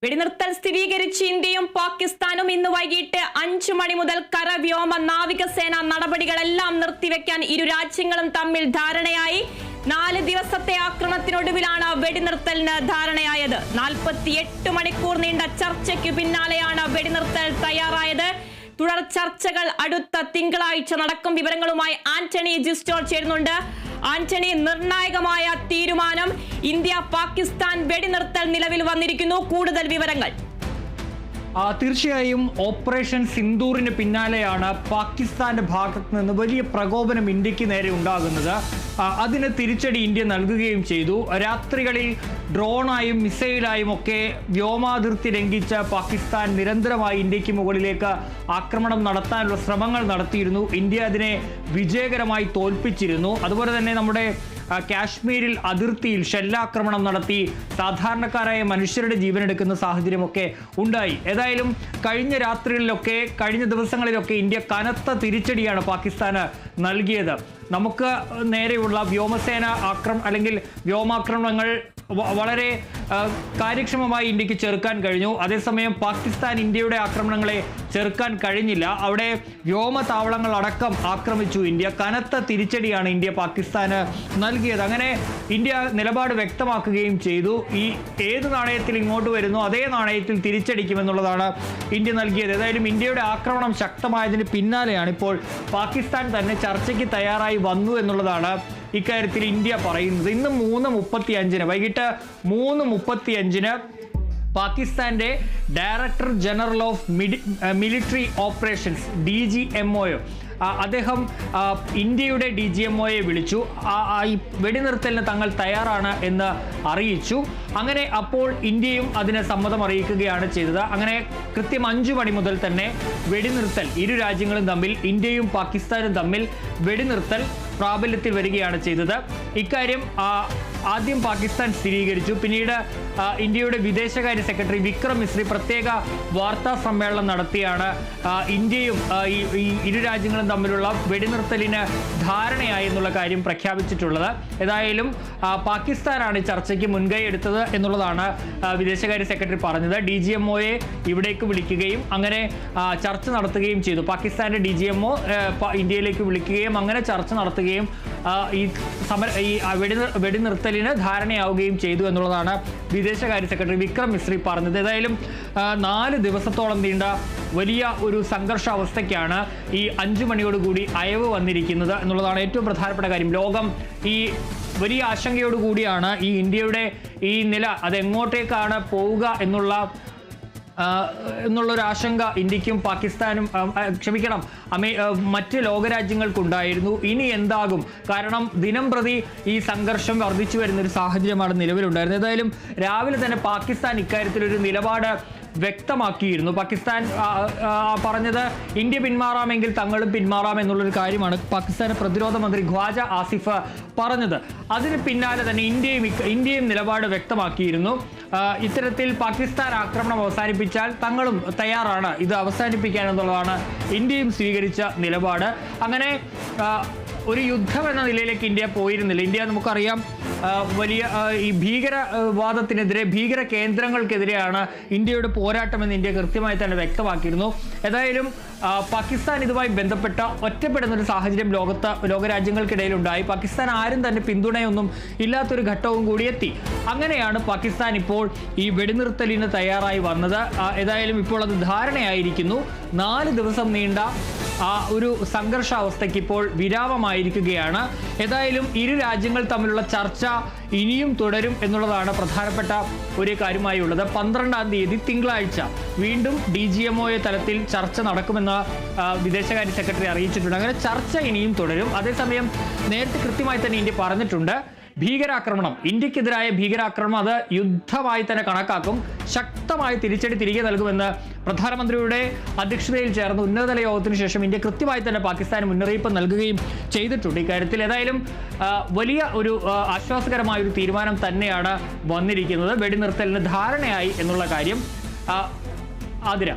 വെടിനിർത്തൽ സ്ഥിരീകരിച്ച് ഇന്ത്യയും പാകിസ്ഥാനും ഇന്ന് വൈകിട്ട് 5 മണി മുതൽ കര, വ്യോമ, നാവികസേന നടപടികളെല്ലാം നിർത്തിവെക്കാൻ ഇരു രാജ്യങ്ങളും തമ്മിൽ ധാരണയായി. 4 ദിവസത്തെ ആക്രമണത്തിനൊടുവിലാണ് വെടിനിർത്തലിന് ധാരണയായത്. 48 മണിക്കൂർ നീണ്ട ചർച്ചയ്ക്ക് പിന്നാലെയാണ് വെടിനിർത്തൽ തയ്യാറായത്. തുടർ ചർച്ചകൾ അടുത്ത തിങ്കളാഴ്ച നടക്കും. വിവരങ്ങളുമായി ആന്റണി ജിസ്റ്റോൾ ചേരുന്നുണ്ട്. ആന്റണി, നിർണായകമായ തീരുമാനം, ഇന്ത്യ പാകിസ്ഥാൻ വെടിനിർത്തൽ നിലവിൽ വന്നിരിക്കുന്നു. കൂടുതൽ വിവരങ്ങൾ. തീർച്ചയായും ഓപ്പറേഷൻ സിന്ദൂറിന് പിന്നാലെയാണ് പാകിസ്ഥാന്റെ ഭാഗത്ത് നിന്ന് വലിയ പ്രകോപനം ഇന്ത്യക്ക് നേരെ ഉണ്ടാകുന്നത്. അതിന് തിരിച്ചടി ഇന്ത്യ നൽകുകയും ചെയ്തു. രാത്രികളിൽ ഡ്രോണായും മിസൈലായും ഒക്കെ വ്യോമാതിർത്തി ലംഘിച്ച പാകിസ്ഥാൻ നിരന്തരമായി ഇന്ത്യക്ക് മുകളിലേക്ക് ആക്രമണം നടത്താനുള്ള ശ്രമങ്ങൾ നടത്തിയിരുന്നു. ഇന്ത്യ അതിനെ വിജയകരമായി തോൽപ്പിച്ചിരുന്നു. അതുപോലെ തന്നെ നമ്മുടെ കാശ്മീരിൽ അതിർത്തിയിൽ ഷെല്ലാക്രമണം നടത്തി സാധാരണക്കാരായ മനുഷ്യരുടെ ജീവനെടുക്കുന്ന സാഹചര്യമൊക്കെ ഉണ്ടായി. ഏതായാലും കഴിഞ്ഞ രാത്രികളിലൊക്കെ, കഴിഞ്ഞ ദിവസങ്ങളിലൊക്കെ ഇന്ത്യ കനത്ത തിരിച്ചടിയാണ് പാകിസ്ഥാന് നൽകിയത്. നമുക്ക് നേരെയുള്ള വ്യോമസേന അല്ലെങ്കിൽ വ്യോമാക്രമണങ്ങൾ വളരെ കാര്യക്ഷമമായി ഇന്ത്യക്ക് ചെറുക്കാൻ കഴിഞ്ഞു. അതേസമയം പാകിസ്ഥാൻ ഇന്ത്യയുടെ ആക്രമണങ്ങളെ ചെറുക്കാൻ കഴിഞ്ഞില്ല. അവിടെ വ്യോമതാവളങ്ങൾ അടക്കം ആക്രമിച്ചു ഇന്ത്യ. കനത്ത തിരിച്ചടിയാണ് ഇന്ത്യ പാകിസ്ഥാന് നൽകിയത്. അങ്ങനെ ഇന്ത്യ നിലപാട് വ്യക്തമാക്കുകയും ചെയ്തു. ഈ ഏത് നാണയത്തിൽ ഇങ്ങോട്ട് വരുന്നു അതേ നാണയത്തിൽ തിരിച്ചടിക്കുമെന്നുള്ളതാണ് ഇന്ത്യ നൽകിയത്. ഏതായാലും ഇന്ത്യയുടെ ആക്രമണം ശക്തമായതിന് പിന്നാലെയാണ് ഇപ്പോൾ പാകിസ്ഥാൻ തന്നെ ചർച്ചയ്ക്ക് തയ്യാറായി വന്നു എന്നുള്ളതാണ് ഇക്കാര്യത്തിൽ ഇന്ത്യ പറയുന്നത്. ഇന്ന് 3:35 വൈകിട്ട് 3:35 പാകിസ്ഥാന്റെ director general of military operations DGMO അദ്ദേഹം ഇന്ത്യയുടെ DGMOയെ വിളിച്ചു. ഈ വെടിനിർത്തലിന് തങ്ങൾ തയ്യാറാണ് എന്ന് അറിയിച്ചു. അങ്ങനെ അപ്പോൾ ഇന്ത്യയും അതിന് സമ്മതം അറിയിക്കുകയാണ് ചെയ്തത്. അങ്ങനെ കൃത്യം 5 മണി മുതൽ തന്നെ വെടിനിർത്തൽ, ഇരു രാജ്യങ്ങളും തമ്മിൽ, ഇന്ത്യയും പാകിസ്ഥാനും തമ്മിൽ വെടിനിർത്തൽ പ്രാബല്യത്തിൽ വരികയാണ് ചെയ്തത്. ഇക്കാര്യം ആദ്യം പാകിസ്ഥാൻ സ്ഥിരീകരിച്ചു. പിന്നീട് ഇന്ത്യയുടെ വിദേശകാര്യ സെക്രട്ടറി വിക്രം മിശ്രി പ്രത്യേക വാർത്താ സമ്മേളനം നടത്തിയാണ് ഇന്ത്യയും ഈ ഇരു രാജ്യങ്ങളും തമ്മിലുള്ള വെടിനിർത്തലിന് ധാരണയായി എന്നുള്ള കാര്യം പ്രഖ്യാപിച്ചിട്ടുള്ളത്. ഏതായാലും പാകിസ്ഥാനാണ് ചർച്ചയ്ക്ക് മുൻകൈ എടുത്തത് എന്നുള്ളതാണ് വിദേശകാര്യ സെക്രട്ടറി പറഞ്ഞത്. DGMOയെ ഇവിടേക്ക് വിളിക്കുകയും അങ്ങനെ ചർച്ച നടത്തുകയും ചെയ്തു. പാകിസ്ഥാന്റെ DGMO ഇന്ത്യയിലേക്ക് വിളിക്കുകയും അങ്ങനെ ചർച്ച നടത്തുകയും ഈ വെടിനിർത്തലിന് ധാരണയാവുകയും ചെയ്തു എന്നുള്ളതാണ് വിദേശകാര്യ സെക്രട്ടറി വിക്രം മിശ്രി പറഞ്ഞത്. ഏതായാലും 4 ദിവസത്തോളം നീണ്ട വലിയ ഒരു സംഘർഷാവസ്ഥയ്ക്കാണ് ഈ 5 മണിയോടുകൂടി അയവ് വന്നിരിക്കുന്നത് എന്നുള്ളതാണ് ഏറ്റവും പ്രധാനപ്പെട്ട കാര്യം. ലോകം ഈ വലിയ ആശങ്കയോടുകൂടിയാണ് ഈ ഇന്ത്യയുടെ ഈ നില, അതെങ്ങോട്ടേക്കാണ് പോവുക എന്നുള്ളൊരു ആശങ്ക ഇന്ത്യക്കും പാകിസ്ഥാനും മറ്റ് ലോകരാജ്യങ്ങൾക്കുണ്ടായിരുന്നു. ഇനി എന്താകും? കാരണം ദിനം പ്രതി ഈ സംഘർഷം വർദ്ധിച്ചു വരുന്നൊരു സാഹചര്യമാണ് നിലവിലുണ്ടായിരുന്നത്. ഏതായാലും രാവിലെ തന്നെ പാകിസ്ഥാൻ ഇക്കാര്യത്തിലൊരു നിലപാട് വ്യക്തമാക്കിയിരുന്നു. പാകിസ്ഥാൻ പറഞ്ഞത് ഇന്ത്യ പിന്മാറാമെങ്കിൽ തങ്ങളും പിന്മാറാം എന്നുള്ളൊരു കാര്യമാണ് പാകിസ്ഥാന്റെ പ്രതിരോധ മന്ത്രി ഖ്വാജ ആസിഫ് പറഞ്ഞത്. അതിന് പിന്നാലെ തന്നെ ഇന്ത്യയും നിലപാട് വ്യക്തമാക്കിയിരുന്നു. ഇത്തരത്തിൽ പാകിസ്ഥാൻ ആക്രമണം അവസാനിപ്പിച്ചാൽ തങ്ങളും തയ്യാറാണ് ഇത് അവസാനിപ്പിക്കാൻ എന്നുള്ളതാണ് ഇന്ത്യയും സ്വീകരിച്ച നിലപാട്. അങ്ങനെ ഒരു യുദ്ധം എന്ന നിലയിലേക്ക് ഇന്ത്യ പോയിരുന്നില്ല. ഇന്ത്യ നമുക്കറിയാം വലിയ ഈ ഭീകരവാദത്തിനെതിരെ, ഭീകര കേന്ദ്രങ്ങൾക്കെതിരെയാണ് ഇന്ത്യയുടെ പോരാട്ടമെന്ന് ഇന്ത്യ കൃത്യമായി തന്നെ വ്യക്തമാക്കിയിരുന്നു. ഏതായാലും പാകിസ്ഥാൻ ഇതുമായി ബന്ധപ്പെട്ട ഒറ്റപ്പെടുന്ന ഒരു സാഹചര്യം ലോകരാജ്യങ്ങൾക്കിടയിലുണ്ടായി. പാകിസ്ഥാൻ ആരും തന്നെ പിന്തുണയൊന്നും ഇല്ലാത്തൊരു ഘട്ടവും കൂടി എത്തി. അങ്ങനെയാണ് പാകിസ്ഥാൻ ഇപ്പോൾ ഈ വെടിനിർത്തലിന് തയ്യാറായി വന്നത്. ഏതായാലും ഇപ്പോൾ അത് ധാരണയായിരിക്കുന്നു. 4 ദിവസം നീണ്ട ഒരു സംഘർഷാവസ്ഥയ്ക്ക് ഇപ്പോൾ വിരാമമായിരിക്കുകയാണ്. ഏതായാലും ഇരു രാജ്യങ്ങൾ തമ്മിലുള്ള ചർച്ച ഇനിയും തുടരും എന്നുള്ളതാണ് പ്രധാനപ്പെട്ട ഒരു കാര്യമായി ഉള്ളത്. 12-ാം തീയതി തിങ്കളാഴ്ച വീണ്ടും DGMO തലത്തിൽ ചർച്ച നടക്കുമെന്ന് വിദേശകാര്യ സെക്രട്ടറി അറിയിച്ചിട്ടുണ്ട്. അങ്ങനെ ചർച്ച ഇനിയും തുടരും. അതേസമയം നേരത്തെ കൃത്യമായി തന്നെ ഇന്ത്യ പറഞ്ഞിട്ടുണ്ട്, ഭീകരാക്രമണം, ഇന്ത്യക്കെതിരായ ഭീകരാക്രമണം അത് യുദ്ധമായി തന്നെ കണക്കാക്കും, ശക്തമായ തിരിച്ചടി തിരികെ നൽകുമെന്ന് പ്രധാനമന്ത്രിയുടെ അധ്യക്ഷതയിൽ ചേർന്ന ഉന്നതതല യോഗത്തിന് ശേഷം ഇന്ത്യ കൃത്യമായി തന്നെ പാകിസ്ഥാന് മുന്നറിയിപ്പ് നൽകുകയും ചെയ്തിട്ടുണ്ട് ഇക്കാര്യത്തിൽ. ഏതായാലും വലിയ ഒരു ആശ്വാസകരമായ ഒരു തീരുമാനം തന്നെയാണ് വന്നിരിക്കുന്നത്. വെടിനിർത്തലിന് ധാരണയായി എന്നുള്ള കാര്യം. ആതിര.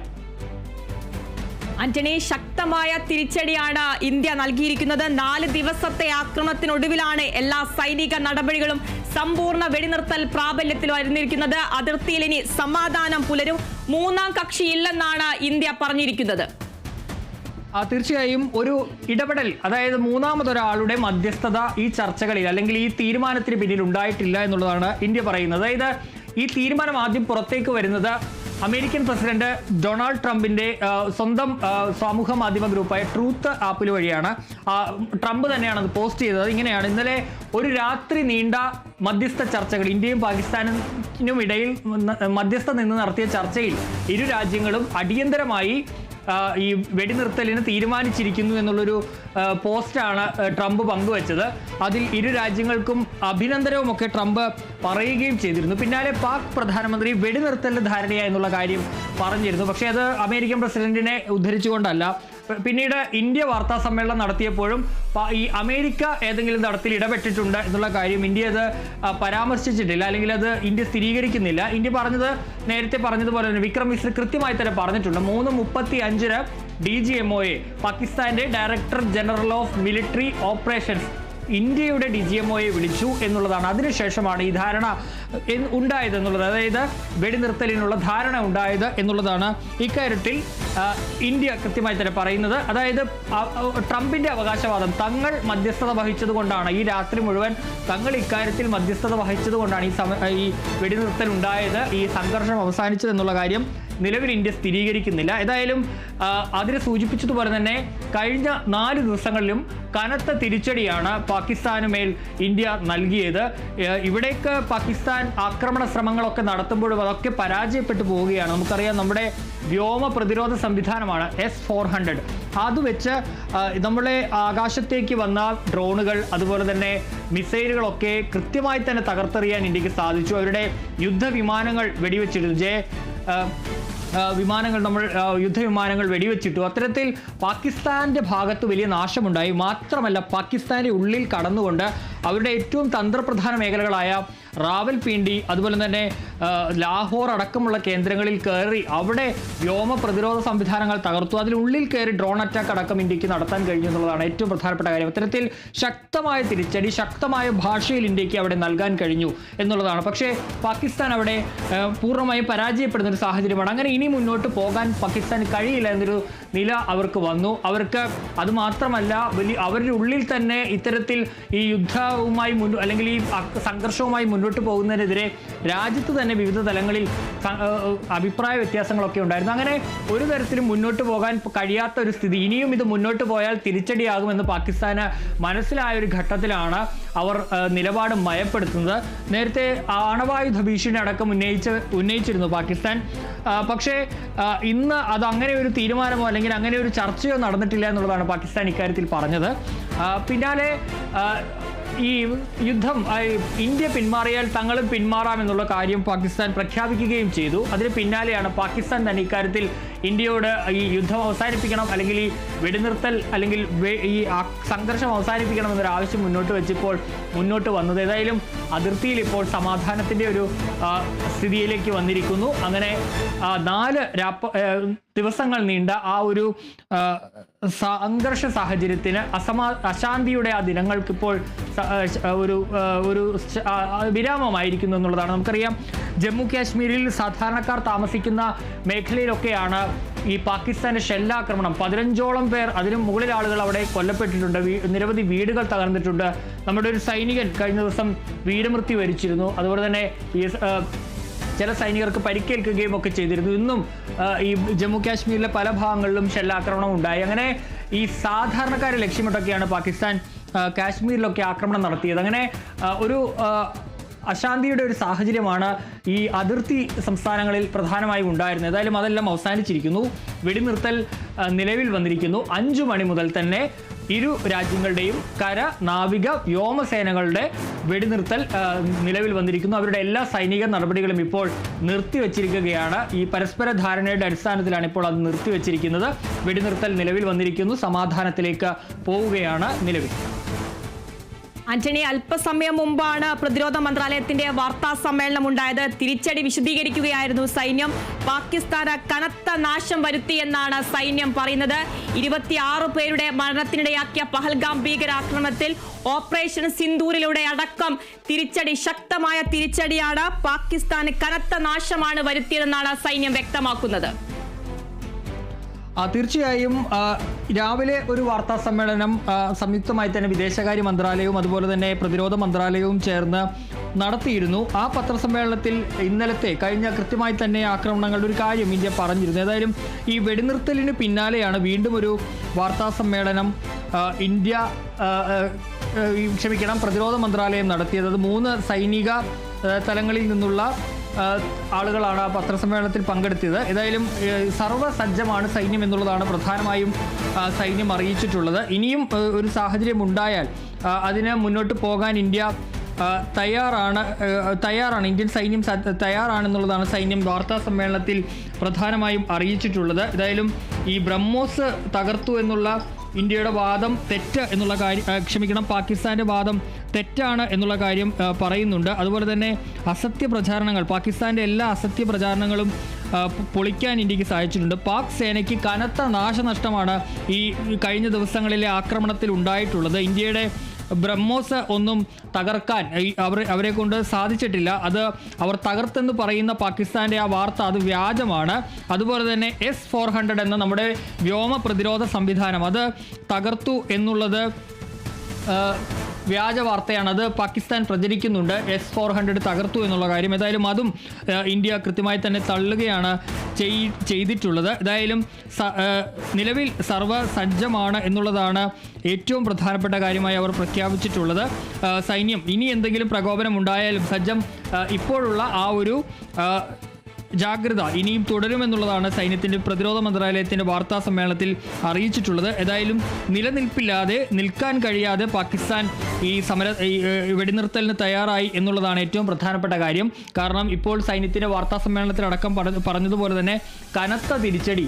ആന്റണി, ശക്തമായ തിരിച്ചടിയാണ് ഇന്ത്യ നൽകിയിരിക്കുന്നത്. 4 ദിവസത്തെ ആക്രമണത്തിനൊടുവിലാണ് എല്ലാ സൈനിക നടപടികളും സമ്പൂർണ്ണ വെടിനിർത്തൽ പ്രാബല്യത്തിൽ വരുന്നിരിക്കുന്നത്. അതിർത്തിയിൽ ഇനി സമാധാനം പുലരും, മൂന്നാം കക്ഷിയില്ലെന്നാണ് ഇന്ത്യ പറഞ്ഞിരിക്കുന്നത്. തീർച്ചയായും ഒരു ഇടപെടൽ, അതായത് മൂന്നാമതൊരാളുടെ മധ്യസ്ഥത ഈ ചർച്ചകളിൽ അല്ലെങ്കിൽ ഈ തീരുമാനത്തിന് പിന്നിൽ ഉണ്ടായിട്ടില്ല എന്നുള്ളതാണ് ഇന്ത്യ പറയുന്നത്. അതായത് ഈ തീരുമാനം ആദ്യം പുറത്തേക്ക് വരുന്നത് അമേരിക്കൻ പ്രസിഡന്റ് ഡൊണാൾഡ് ട്രംപിന്റെ സ്വന്തം സമൂഹ മാധ്യമ ഗ്രൂപ്പായ ട്രൂത്ത് ആപ്പിൽ വഴിയാണ്. ട്രംപ് തന്നെയാണ് അത് പോസ്റ്റ് ചെയ്തത്. ഇങ്ങനെയാണ്: ഇന്നലെ ഒരു രാത്രി നീണ്ട മധ്യസ്ഥ ചർച്ചകൾ, ഇന്ത്യയും പാകിസ്ഥാനും ഇടയിൽ മധ്യസ്ഥ നിന്ന് നടത്തിയ ചർച്ചയിൽ ഇരു രാജ്യങ്ങളും അടിയന്തരമായി ഈ വെടിനിർത്തലിന് തീരുമാനിച്ചിരിക്കുന്നു എന്നുള്ളൊരു പോസ്റ്റാണ് ട്രംപ് പങ്കുവച്ചത്. അതിൽ ഇരു രാജ്യങ്ങൾക്കും അഭിനന്ദനവുമൊക്കെ ട്രംപ് പറയുകയും ചെയ്തിരുന്നു. പിന്നാലെ പാക് പ്രധാനമന്ത്രി വെടിനിർത്തലിന് ധാരണയായി എന്നുള്ള കാര്യം പറഞ്ഞിരുന്നു. പക്ഷേ അത് അമേരിക്കൻ പ്രസിഡന്റിനെ ഉദ്ധരിച്ചുകൊണ്ടല്ല. പിന്നീട് ഇന്ത്യ വാർത്താ സമ്മേളനം നടത്തിയപ്പോഴും ഈ അമേരിക്ക ഏതെങ്കിലും തരത്തിൽ ഇടപെട്ടിട്ടുണ്ട് എന്നുള്ള കാര്യം ഇന്ത്യ അത് പരാമർശിച്ചിട്ടില്ല, അല്ലെങ്കിൽ അത് ഇന്ത്യ സ്ഥിരീകരിക്കുന്നില്ല. ഇന്ത്യ പറഞ്ഞത് നേരത്തെ പറഞ്ഞതുപോലെ തന്നെ വിക്രം മിശ്ര കൃത്യമായി തന്നെ പറഞ്ഞിട്ടുണ്ട്. 3:35 DGMOA, പാകിസ്ഥാന്റെ director general of military operations, ഇന്ത്യയുടെ DGMOയെ വിളിച്ചു എന്നുള്ളതാണ്. അതിനുശേഷമാണ് ഈ ധാരണ ഉണ്ടായത് എന്നുള്ളത്, അതായത് വെടിനിർത്തലിനുള്ള ധാരണ ഉണ്ടായത് എന്നുള്ളതാണ് ഇക്കാര്യത്തിൽ ഇന്ത്യ കൃത്യമായി തന്നെ പറയുന്നത്. അതായത് ട്രംപിന്റെ അവകാശവാദം, തങ്ങൾ മധ്യസ്ഥത വഹിച്ചത് കൊണ്ടാണ്, ഈ രാത്രി മുഴുവൻ തങ്ങൾ ഇക്കാര്യത്തിൽ മധ്യസ്ഥത വഹിച്ചത് കൊണ്ടാണ് ഈ വെടിനിർത്തൽ ഉണ്ടായത്, ഈ സംഘർഷം അവസാനിച്ചത് എന്നുള്ള കാര്യം നിലവിൽ ഇന്ത്യ സ്ഥിരീകരിക്കുന്നില്ല. ഏതായാലും അതിനെ സൂചിപ്പിച്ചതുപോലെ തന്നെ കഴിഞ്ഞ 4 ദിവസങ്ങളിലും കനത്ത തിരിച്ചടിയാണ് പാകിസ്ഥാനുമേൽ ഇന്ത്യ നൽകിയത്. ഇവിടേക്ക് പാകിസ്ഥാൻ ആക്രമണ ശ്രമങ്ങളൊക്കെ നടത്തുമ്പോഴും അതൊക്കെ പരാജയപ്പെട്ടു പോവുകയാണ്. നമുക്കറിയാം, നമ്മുടെ വ്യോമ പ്രതിരോധ സംവിധാനമാണ് S-400. അത് വെച്ച് നമ്മളെ ആകാശത്തേക്ക് വന്ന ഡ്രോണുകൾ, അതുപോലെ തന്നെ മിസൈലുകളൊക്കെ കൃത്യമായി തന്നെ തകർത്തെറിയാൻ ഇന്ത്യക്ക് സാധിച്ചു. അവരുടെ യുദ്ധവിമാനങ്ങൾ വെടിവെച്ചിരുന്നു, യുദ്ധവിമാനങ്ങൾ വെടിവെച്ചിട്ടു. അത്തരത്തിൽ പാകിസ്ഥാന്റെ ഭാഗത്ത് വലിയ നാശമുണ്ടായി. മാത്രമല്ല, പാകിസ്ഥാന്റെ ഉള്ളിൽ കടന്നുകൊണ്ട് അവരുടെ ഏറ്റവും തന്ത്രപ്രധാന മേഖലകളായ റാവൽപിണ്ടി, അതുപോലെ തന്നെ ലാഹോർ അടക്കമുള്ള കേന്ദ്രങ്ങളിൽ കയറി അവിടെ വ്യോമ പ്രതിരോധ സംവിധാനങ്ങൾ തകർത്തു. അതിനുള്ളിൽ കയറി ഡ്രോൺ അറ്റാക്ക് അടക്കം ഇന്ത്യക്ക് നടത്താൻ കഴിഞ്ഞു എന്നുള്ളതാണ് ഏറ്റവും പ്രധാനപ്പെട്ട കാര്യം. അത്തരത്തിൽ ശക്തമായ തിരിച്ചടി, ശക്തമായ ഭാഷയിൽ ഇന്ത്യക്ക് അവിടെ നൽകാൻ കഴിഞ്ഞു എന്നുള്ളതാണ്. പക്ഷേ പാകിസ്ഥാൻ അവിടെ പൂർണ്ണമായും പരാജയപ്പെടുന്ന ഒരു സാഹചര്യമാണ്. അങ്ങനെ ഇനി മുന്നോട്ട് പോകാൻ പാകിസ്ഥാന് കഴിയില്ല എന്നൊരു നില അവർക്ക് വന്നു. അവർക്ക് അത് മാത്രമല്ല, അവരുടെ ഉള്ളിൽ തന്നെ ഇത്തരത്തിൽ ഈ യുദ്ധവുമായി അല്ലെങ്കിൽ ഈ സംഘർഷവുമായി മുന്നോട്ട് പോകുന്നതിനെതിരെ രാജ്യത്ത് തന്നെ വിവിധ തലങ്ങളിൽ അഭിപ്രായ വ്യത്യാസങ്ങളൊക്കെ ഉണ്ടായിരുന്നു. അങ്ങനെ ഒരു തരത്തിലും മുന്നോട്ട് പോകാൻ കഴിയാത്ത ഒരു സ്ഥിതി, ഇനിയും ഇത് മുന്നോട്ട് പോയാൽ തിരിച്ചടിയാകുമെന്ന് പാകിസ്ഥാന് മനസ്സിലായ ഒരു ഘട്ടത്തിലാണ് അവർ നിലപാട് മയപ്പെടുത്തുന്നത്. നേരത്തെ ആണവായുധ ഭീഷണി അടക്കം ഉന്നയിച്ചിരുന്നു പാകിസ്ഥാൻ. പക്ഷേ ഇന്ന് അത് അങ്ങനെ ഒരു തീരുമാനമോ അല്ലെങ്കിൽ അങ്ങനെ ഒരു ചർച്ചയോ നടന്നിട്ടില്ല എന്നുള്ളതാണ് പാകിസ്ഥാൻ ഇക്കാര്യത്തിൽ പറഞ്ഞത്. പിന്നാലെ ഈ യുദ്ധം ഇന്ത്യ പിന്മാറിയാൽ തങ്ങളും പിന്മാറാമെന്നുള്ള കാര്യം പാകിസ്ഥാൻ പ്രഖ്യാപിക്കുകയും ചെയ്തു. അതിന് പിന്നാലെയാണ് പാകിസ്ഥാൻ തന്നെ ഇക്കാര്യത്തിൽ ഇന്ത്യയോട് ഈ യുദ്ധം അവസാനിപ്പിക്കണം, അല്ലെങ്കിൽ ഈ വെടിനിർത്തൽ, അല്ലെങ്കിൽ ഈ സംഘർഷം അവസാനിപ്പിക്കണം എന്നൊരു ആവശ്യം മുന്നോട്ട് വന്നത്. ഏതായാലും അതിർത്തിയിൽ ഇപ്പോൾ സമാധാനത്തിൻ്റെ ഒരു സ്ഥിതിയിലേക്ക് വന്നിരിക്കുന്നു. അങ്ങനെ 4 ദിവസങ്ങൾ നീണ്ട ആ ഒരു സംഘർഷ സാഹചര്യത്തിന്, അശാന്തിയുടെ ആ ദിനങ്ങൾക്കിപ്പോൾ ഒരു വിരാമമായിരിക്കുന്നു എന്നുള്ളതാണ്. നമുക്കറിയാം, ജമ്മു കാശ്മീരിൽ സാധാരണക്കാർ താമസിക്കുന്ന മേഖലയിലൊക്കെയാണ് ഈ പാകിസ്ഥാന്റെ ഷെല്ലാക്രമണം. 15ഓളം പേർ, അതിനും മുകളിൽ ആളുകൾ അവിടെ കൊല്ലപ്പെട്ടിട്ടുണ്ട്. നിരവധി വീടുകൾ തകർന്നിട്ടുണ്ട്. നമ്മുടെ ഒരു സൈനികൻ കഴിഞ്ഞ ദിവസം വീരമൃത്യു വരിച്ചിരുന്നു. അതുപോലെ തന്നെ ഈ ചില സൈനികർക്ക് പരിക്കേൽക്കുകയും ഒക്കെ ചെയ്തിരുന്നു. ഇന്നും ഈ ജമ്മു കാശ്മീരിലെ പല ഭാഗങ്ങളിലും ഷെല്ലാക്രമണം ഉണ്ടായി. അങ്ങനെ ഈ സാധാരണക്കാരെ ലക്ഷ്യമിട്ടൊക്കെയാണ് പാകിസ്ഥാൻ കാശ്മീരിലൊക്കെ ആക്രമണം നടത്തിയത്. അങ്ങനെ ഒരു അശാന്തിയുടെ ഒരു സാഹചര്യമാണ് ഈ അതിർത്തി സംസ്ഥാനങ്ങളിൽ പ്രധാനമായും ഉണ്ടായിരുന്നത്. ഏതായാലും അതെല്ലാം അവസാനിച്ചിരിക്കുന്നു. വെടിനിർത്തൽ നിലവിൽ വന്നിരിക്കുന്നു. 5 മണി മുതൽ തന്നെ ഇരു രാജ്യങ്ങളുടെയും കര, നാവിക, വ്യോമസേനകളുടെ വെടിനിർത്തൽ നിലവിൽ വന്നിരിക്കുന്നു. അവരുടെ എല്ലാ സൈനിക നടപടികളും ഇപ്പോൾ നിർത്തിവെച്ചിരിക്കുകയാണ്. ഈ പരസ്പര ധാരണയുടെ അടിസ്ഥാനത്തിലാണ് ഇപ്പോൾ അത് നിർത്തിവെച്ചിരിക്കുന്നത്. വെടിനിർത്തൽ നിലവിൽ വന്നിരിക്കുന്നു. സമാധാനത്തിലേക്ക് പോവുകയാണ് നിലവിൽ. ആന്റണി, അല്പസമയം മുമ്പാണ് പ്രതിരോധ മന്ത്രാലയത്തിന്റെ വാർത്താ സമ്മേളനം ഉണ്ടായത്. തിരിച്ചടി വിശദീകരിക്കുകയായിരുന്നു സൈന്യം. പാകിസ്ഥാന് കനത്ത നാശം വരുത്തിയെന്നാണ് സൈന്യം പറയുന്നത്. 26 പേരുടെ മരണത്തിനിടയാക്കിയ പഹൽഗാം ഭീകരാക്രമണത്തിൽ ഓപ്പറേഷൻ സിന്ദൂരിലൂടെ അടക്കം തിരിച്ചടി, ശക്തമായ തിരിച്ചടിയാണ്. പാകിസ്ഥാന് കനത്ത നാശമാണ് വരുത്തിയതെന്നാണ് സൈന്യം വ്യക്തമാക്കുന്നത്. തീർച്ചയായും രാവിലെ ഒരു വാർത്താ സമ്മേളനം സംയുക്തമായി തന്നെ വിദേശകാര്യ മന്ത്രാലയവും അതുപോലെ തന്നെ പ്രതിരോധ മന്ത്രാലയവും ചേർന്ന് നടത്തിയിരുന്നു. ആ പത്രസമ്മേളനത്തിൽ ഇന്നലത്തെ കഴിഞ്ഞ കൃത്യമായി തന്നെ ആക്രമണങ്ങളുടെ ഒരു കാര്യം ഇന്ത്യ പറഞ്ഞിരുന്നു. ഏതായാലും ഈ വെടിനിർത്തലിന് പിന്നാലെയാണ് വീണ്ടും ഒരു വാർത്താ സമ്മേളനം പ്രതിരോധ മന്ത്രാലയം നടത്തിയത്. അത് 3 സൈനിക തലങ്ങളിൽ നിന്നുള്ള ആളുകളാണ് ആ പത്രസമ്മേളനത്തിൽ പങ്കെടുത്തത്. ഏതായാലും സർവ്വസജ്ജമാണ് സൈന്യം എന്നുള്ളതാണ് പ്രധാനമായും സൈന്യം അറിയിച്ചിട്ടുള്ളത്. ഇനിയും ഒരു സാഹചര്യം ഉണ്ടായാൽ അതിന് മുന്നോട്ട് പോകാൻ ഇന്ത്യ തയ്യാറാണ്. ഇന്ത്യൻ സൈന്യം തയ്യാറാണെന്നുള്ളതാണ് സൈന്യം വാർത്താ സമ്മേളനത്തിൽ പ്രധാനമായും അറിയിച്ചിട്ടുള്ളത്. ഏതായാലും ഈ ബ്രഹ്മോസ് തകർത്തു എന്നുള്ള ഇന്ത്യയുടെ വാദം തെറ്റ് എന്നുള്ള കാര്യം, പാകിസ്ഥാന്റെ വാദം തെറ്റാണ് എന്നുള്ള കാര്യം പറയുന്നുണ്ട്. അതുപോലെ തന്നെ അസത്യ പ്രചാരണങ്ങൾ, പാകിസ്ഥാന്റെ എല്ലാ അസത്യ പ്രചാരണങ്ങളും പൊളിക്കാൻ ഇന്ത്യക്ക് സാധിച്ചിട്ടുണ്ട്. പാക് സേനയ്ക്ക് കനത്ത നാശനഷ്ടമാണ് ഈ കഴിഞ്ഞ ദിവസങ്ങളിലെ ആക്രമണത്തിൽ ഉണ്ടായിട്ടുള്ളത്. ഇന്ത്യയുടെ ബ്രഹ്മോസ് ഒന്നും തകർക്കാൻ അവരെ കൊണ്ട് സാധിച്ചിട്ടില്ല. അത് അവർ തകർത്തെന്ന് പറയുന്ന പാകിസ്ഥാന്റെ ആ വാർത്ത അത് വ്യാജമാണ്. അതുപോലെ തന്നെ S-400 എന്ന നമ്മുടെ വ്യോമ പ്രതിരോധ സംവിധാനം അത് തകർത്തു എന്നുള്ളത് വ്യാജ വാർത്തയാണ്. അത് പാകിസ്ഥാൻ പ്രചരിക്കുന്നുണ്ട്, S-400 തകർത്തു എന്നുള്ള കാര്യം. ഏതായാലും അതും ഇന്ത്യ കൃത്യമായി തന്നെ തള്ളുകയാണ് ചെയ്തിട്ടുള്ളത്. ഏതായാലും നിലവിൽ സർവ്വസജ്ജമാണ് എന്നുള്ളതാണ് ഏറ്റവും പ്രധാനപ്പെട്ട കാര്യമായി അവർ പ്രഖ്യാപിച്ചിട്ടുള്ളത്. സൈന്യം ഇനി എന്തെങ്കിലും പ്രകോപനം ഉണ്ടായാലും സജ്ജം, ഇപ്പോഴുള്ള ആ ഒരു ജാഗ്രത ഇനിയും തുടരുമെന്നുള്ളതാണ് സൈന്യത്തിൻ്റെ പ്രതിരോധ മന്ത്രാലയത്തിൻ്റെ വാർത്താ സമ്മേളനത്തിൽ അറിയിച്ചിട്ടുള്ളത്. ഏതായാലും നിലനിൽപ്പില്ലാതെ, നിൽക്കാൻ കഴിയാതെ പാകിസ്ഥാൻ ഈ വെടിനിർത്തലിന് തയ്യാറായി എന്നുള്ളതാണ് ഏറ്റവും പ്രധാനപ്പെട്ട കാര്യം. കാരണം ഇപ്പോൾ സൈന്യത്തിൻ്റെ വാർത്താ സമ്മേളനത്തിലടക്കം പറഞ്ഞതുപോലെ തന്നെ കനത്ത തിരിച്ചടി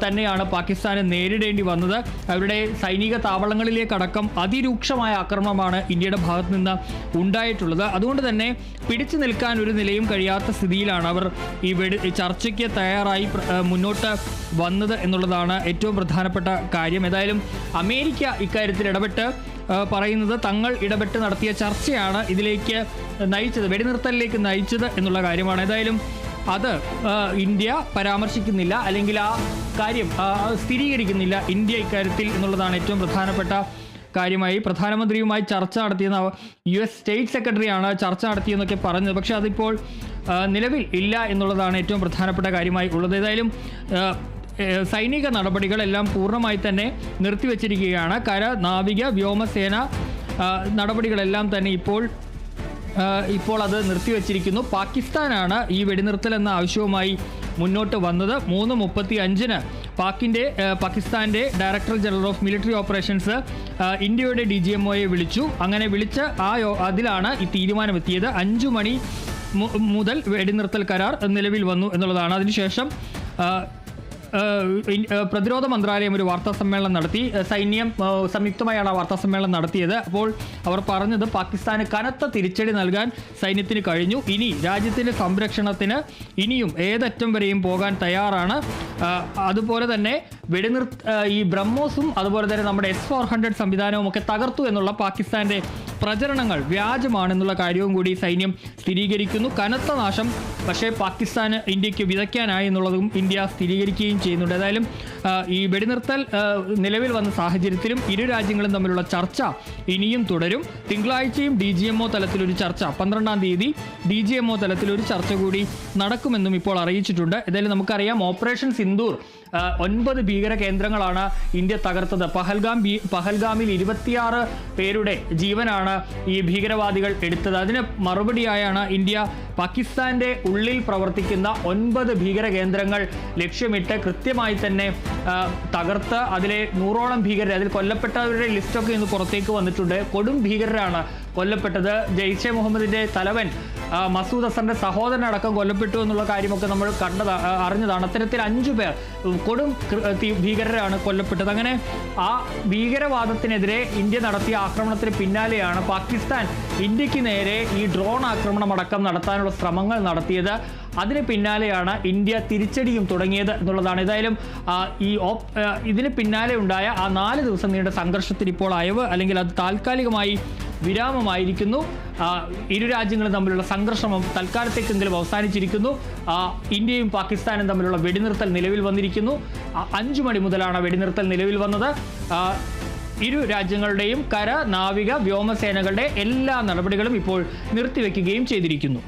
തന്നെയാണ് പാകിസ്ഥാന് നേരിടേണ്ടി വന്നത്. അവരുടെ സൈനിക താവളങ്ങളിലേക്കടക്കം അതിരൂക്ഷമായ ആക്രമണമാണ് ഇന്ത്യയുടെ ഭാഗത്ത് നിന്ന് ഉണ്ടായിട്ടുള്ളത്. അതുകൊണ്ട് തന്നെ പിടിച്ചു നിൽക്കാൻ ഒരു നിലയും കഴിയാത്ത സ്ഥിതിയിലാണ് അവർ ഈ ചർച്ചയ്ക്ക് തയ്യാറായി മുന്നോട്ട് വന്നത് എന്നുള്ളതാണ് ഏറ്റവും പ്രധാനപ്പെട്ട കാര്യം. ഏതായാലും അമേരിക്ക ഇക്കാര്യത്തിൽ ഇടപെട്ട് പറയുന്നത് തങ്ങൾ ഇടപെട്ട് നടത്തിയ ചർച്ചയാണ് ഇതിലേക്ക് നയിച്ചത്, വെടിനിർത്തലിലേക്ക് നയിച്ചത് എന്നുള്ള കാര്യമാണ്. ഏതായാലും അത് ഇന്ത്യ പരാമർശിക്കുന്നില്ല, അല്ലെങ്കിൽ ആ കാര്യം സ്ഥിരീകരിക്കുന്നില്ല ഇന്ത്യ ഇക്കാര്യത്തിൽ എന്നുള്ളതാണ് ഏറ്റവും പ്രധാനപ്പെട്ട കാര്യമായി. പ്രധാനമന്ത്രിയുമായി ചർച്ച നടത്തിയെന്ന് US സ്റ്റേറ്റ് സെക്രട്ടറിയാണ് ചർച്ച നടത്തിയെന്നൊക്കെ പറഞ്ഞത്. പക്ഷേ അതിപ്പോൾ നിലവിൽ ഇല്ല എന്നുള്ളതാണ് ഏറ്റവും പ്രധാനപ്പെട്ട കാര്യമായി ഉള്ളത്. ഏതായാലും സൈനിക നടപടികളെല്ലാം പൂർണ്ണമായി തന്നെ നിർത്തിവെച്ചിരിക്കുകയാണ്. കര, നാവിക, വ്യോമസേന നടപടികളെല്ലാം തന്നെ ഇപ്പോൾ അത് നിർത്തിവെച്ചിരിക്കുന്നു. പാകിസ്ഥാനാണ് ഈ വെടിനിർത്തൽ എന്ന ആവശ്യവുമായി മുന്നോട്ട് വന്നത്. 3:35 പാകിസ്ഥാന്റെ director general of military operations ഇന്ത്യയുടെ DGMOയെ വിളിച്ചു. അങ്ങനെ വിളിച്ച് അതിലാണ് ഈ തീരുമാനമെത്തിയത്. 5 മണി മുതൽ വെടിനിർത്തൽ കരാർ നിലവിൽ വന്നു എന്നുള്ളതാണ്. അതിനുശേഷം പ്രതിരോധ മന്ത്രാലയം ഒരു വാർത്താ സമ്മേളനം നടത്തി. സൈന്യം സംയുക്തമായാണ് ആ വാർത്താ സമ്മേളനം നടത്തിയത്. അപ്പോൾ അവർ പറഞ്ഞത് പാകിസ്ഥാന് കനത്ത തിരിച്ചടി നൽകാൻ സൈന്യത്തിന് കഴിഞ്ഞു. ഇനി രാജ്യത്തിൻ്റെ സംരക്ഷണത്തിന് ഇനിയും ഏതറ്റം വരെയും പോകാൻ തയ്യാറാണ്. അതുപോലെ തന്നെ ഈ ബ്രഹ്മോസും അതുപോലെ തന്നെ നമ്മുടെ S-400 സംവിധാനവും ഒക്കെ തകർത്തു എന്നുള്ള പാകിസ്ഥാന്റെ പ്രചരണങ്ങൾ വ്യാജമാണെന്നുള്ള കാര്യവും കൂടി സൈന്യം സ്ഥിരീകരിക്കുന്നു. കനത്ത നാശം പക്ഷേ പാകിസ്ഥാന് ഇന്ത്യക്ക് വിതയ്ക്കാനായി എന്നുള്ളതും ഇന്ത്യ സ്ഥിരീകരിക്കുകയും ചെയ്യുന്നുണ്ട്. ഏതായാലും ഈ വെടിനിർത്തൽ നിലവിൽ വന്ന സാഹചര്യത്തിലും ഇരു രാജ്യങ്ങളും തമ്മിലുള്ള ചർച്ച ഇനിയും തുടരും. തിങ്കളാഴ്ചയും DGMO തലത്തിലൊരു ചർച്ച, 12-ാം തീയതി DGMO തലത്തിലൊരു ചർച്ച കൂടി നടക്കുമെന്നും ഇപ്പോൾ അറിയിച്ചിട്ടുണ്ട്. ഏതായാലും നമുക്കറിയാം, ഓപ്പറേഷൻ സിന്ദൂർ 9 ഭീകര കേന്ദ്രങ്ങളാണ് ഇന്ത്യ തകർത്തത്. പഹൽഗാമിൽ 26 പേരുടെ ജീവനാണ് ഈ ഭീകരവാദികൾ എടുത്തത്. അതിന് മറുപടിയായാണ് ഇന്ത്യ പാകിസ്ഥാന്റെ ഉള്ളിൽ പ്രവർത്തിക്കുന്ന 9 ഭീകര കേന്ദ്രങ്ങൾ ലക്ഷ്യമിട്ട് കൃത്യമായി തന്നെ തകർത്ത് അതിലെ 100ഓളം ഭീകരരെ, അതിൽ കൊല്ലപ്പെട്ടവരുടെ ലിസ്റ്റൊക്കെ ഇന്ന് പുറത്തേക്ക് വന്നിട്ടുണ്ട്. കൊടും ഭീകരരാണ് കൊല്ലപ്പെട്ടത്. ജെയ്ഷെ മുഹമ്മദിന്റെ തലവൻ മസൂദ് അസറിന്റെ സഹോദരനടക്കം കൊല്ലപ്പെട്ടു എന്നുള്ള കാര്യമൊക്കെ നമ്മൾ അറിഞ്ഞതാണ്. അത്തരത്തിൽ 5 പേർ കൊടും ഭീകരരാണ് കൊല്ലപ്പെട്ടത്. അങ്ങനെ ആ ഭീകരവാദത്തിനെതിരെ ഇന്ത്യ നടത്തിയ ആക്രമണത്തിന് പിന്നാലെയാണ് പാകിസ്ഥാൻ ഇന്ത്യക്ക് നേരെ ഈ ഡ്രോൺ ആക്രമണം അടക്കം നടത്താനുള്ള ശ്രമങ്ങൾ നടത്തിയത്. അതിന് പിന്നാലെയാണ് ഇന്ത്യ തിരിച്ചടിയും തുടങ്ങിയത് എന്നുള്ളതാണ്. ഏതായാലും ഇതിന് പിന്നാലെ ഉണ്ടായ ആ 4 ദിവസം നീണ്ട സംഘർഷത്തിന് ഇപ്പോൾ അയവ് അല്ലെങ്കിൽ അത് താൽക്കാലികമായി വിരാമമായിരിക്കുന്നു. ഇരു രാജ്യങ്ങളും തമ്മിലുള്ള സംഘർഷം തൽക്കാലത്തേക്കെങ്കിലും അവസാനിച്ചിരിക്കുന്നു. ഇന്ത്യയും പാകിസ്ഥാനും തമ്മിലുള്ള വെടിനിർത്തൽ നിലവിൽ വന്നിരിക്കുന്നു. 5 മണി മുതലാണ് വെടിനിർത്തൽ നിലവിൽ വന്നത്. ഇരു രാജ്യങ്ങളുടെയും കര, നാവിക, വ്യോമസേനകളുടെ എല്ലാ നടപടികളും ഇപ്പോൾ നിർത്തിവെക്കുകയും ചെയ്തിരിക്കുന്നു.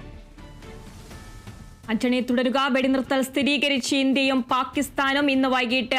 ആന്റണി, തുടരുക. വെടിനിർത്തൽ സ്ഥിരീകരിച്ച് ഇന്ത്യയും പാകിസ്ഥാനും ഇന്ന് വൈകിട്ട്